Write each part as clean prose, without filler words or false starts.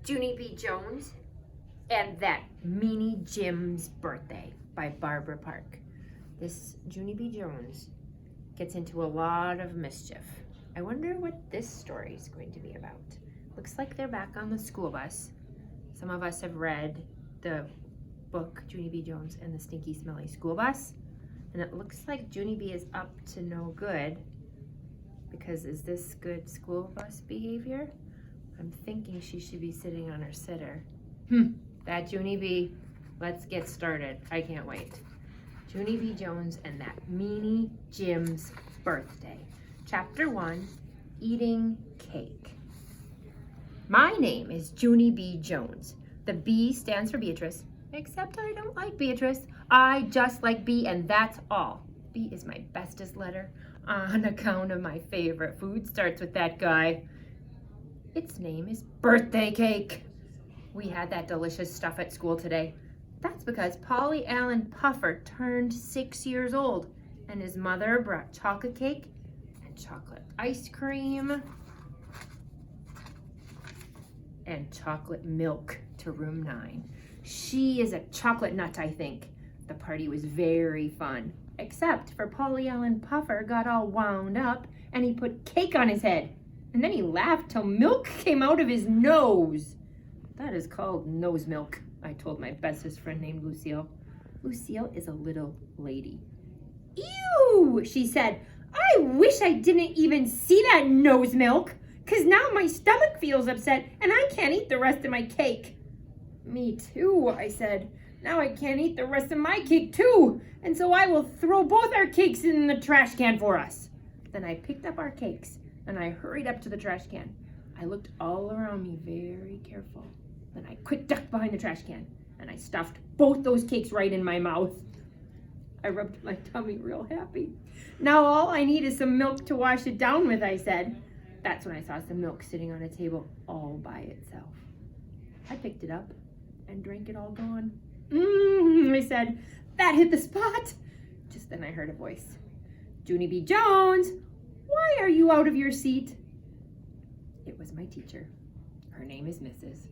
Junie B. Jones and That Meanie Jim's Birthday by Barbara Park. This Junie B. Jones gets into a lot of mischief. I wonder what this story is going to be about. Looks like they're back on the school bus. Some of us have read the book Junie B. Jones and the Stinky Smelly School Bus, and it looks like Junie B. is up to no good, because is this good school bus behavior? I'm thinking she should be sitting on her sitter. That Junie B. Let's get started. I can't wait. Junie B. Jones and That Meanie Jim's Birthday. Chapter 1, Eating Cake. My name is Junie B. Jones. The B stands for Beatrice, except I don't like Beatrice. I just like B, and that's all. B is my bestest letter on account of my favorite food. Starts with that guy. Its name is birthday cake. We had that delicious stuff at school today. That's because Polly Allen Puffer turned 6 years old, and his mother brought chocolate cake and chocolate ice cream and chocolate milk to room 9. She is a chocolate nut, I think. The party was very fun, except for Polly Allen Puffer got all wound up and he put cake on his head. And then he laughed till milk came out of his nose. That is called nose milk, I told my bestest friend named Lucille. Lucille is a little lady. Ew, she said. I wish I didn't even see that nose milk, 'cause now my stomach feels upset and I can't eat the rest of my cake. Me too, I said. Now I can't eat the rest of my cake too, and so I will throw both our cakes in the trash can for us. Then I picked up our cakes and I hurried up to the trash can. I looked all around me very careful. Then I quick ducked behind the trash can and I stuffed both those cakes right in my mouth. I rubbed my tummy real happy. Now all I need is some milk to wash it down with, I said. That's when I saw some milk sitting on a table all by itself. I picked it up and drank it all gone. I said, that hit the spot. Just then I heard a voice. Junie B. Jones, why are you out of your seat? It was my teacher. Her name is Mrs.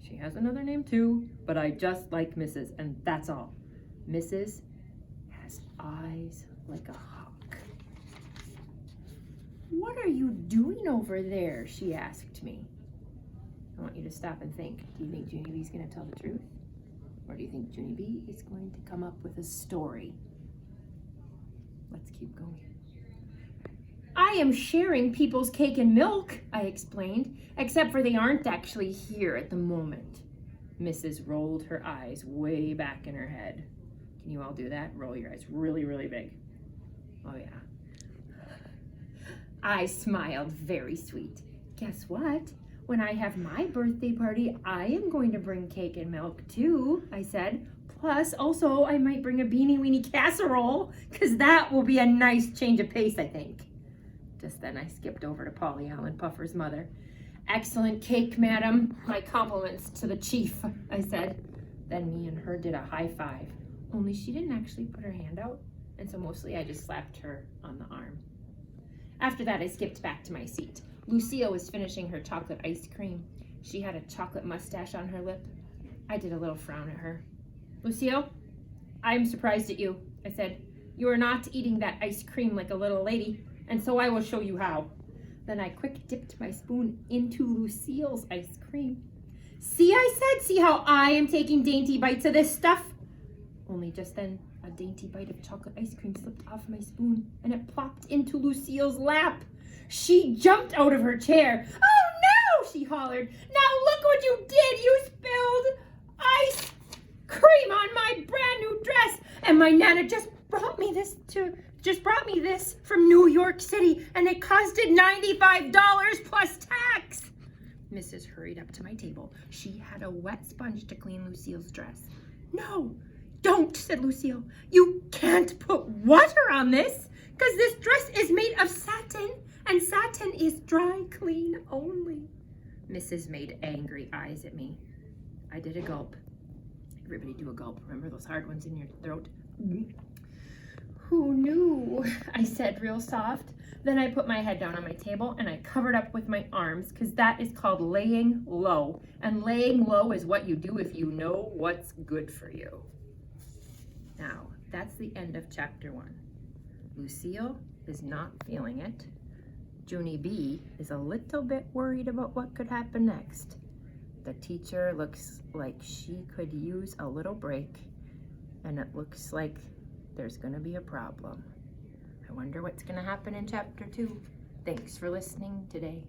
She has another name too, but I just like Mrs., and that's all. Mrs. has eyes like a hawk. What are you doing over there? She asked me. I want you to stop and think. Do you think Junie B is going to tell the truth? Or do you think Junie B is going to come up with a story? Let's keep going. I am sharing people's cake and milk, I explained, except for they aren't actually here at the moment. Mrs. rolled her eyes way back in her head. Can you all do that? Roll your eyes really, really big. Oh yeah. I smiled very sweet. Guess what? When I have my birthday party, I am going to bring cake and milk too, I said. Plus, also, I might bring a beanie weenie casserole, because that will be a nice change of pace, I think. Just then I skipped over to Polly Allen Puffer's mother. Excellent cake, madam. My compliments to the chief, I said. Then me and her did a high five, only she didn't actually put her hand out, and so mostly I just slapped her on the arm. After that, I skipped back to my seat. Lucille was finishing her chocolate ice cream. She had a chocolate mustache on her lip. I did a little frown at her. Lucille, I'm surprised at you, I said. You are not eating that ice cream like a little lady, and so I will show you how. Then I quick dipped my spoon into Lucille's ice cream. See, I said, see how I am taking dainty bites of this stuff? Only just then, a dainty bite of chocolate ice cream slipped off my spoon, and it plopped into Lucille's lap. She jumped out of her chair. Oh no, she hollered. Now look what you did. You spilled ice cream on my brand new dress. And my Nana just brought me this from New York City, and it costed $95 plus tax. Mrs. hurried up to my table. She had a wet sponge to clean Lucille's dress. No, don't, said Lucille. You can't put water on this, because this dress is made of satin, and satin is dry clean only. Mrs. made angry eyes at me. I did a gulp. Everybody do a gulp. Remember those hard ones in your throat? Who knew? I said real soft. Then I put my head down on my table and I covered up with my arms because that is called laying low. And laying low is what you do if you know what's good for you. Now, that's the end of chapter 1. Lucille is not feeling it. Junie B is a little bit worried about what could happen next. The teacher looks like she could use a little break, and it looks like there's going to be a problem. I wonder what's going to happen in chapter 2. Thanks for listening today.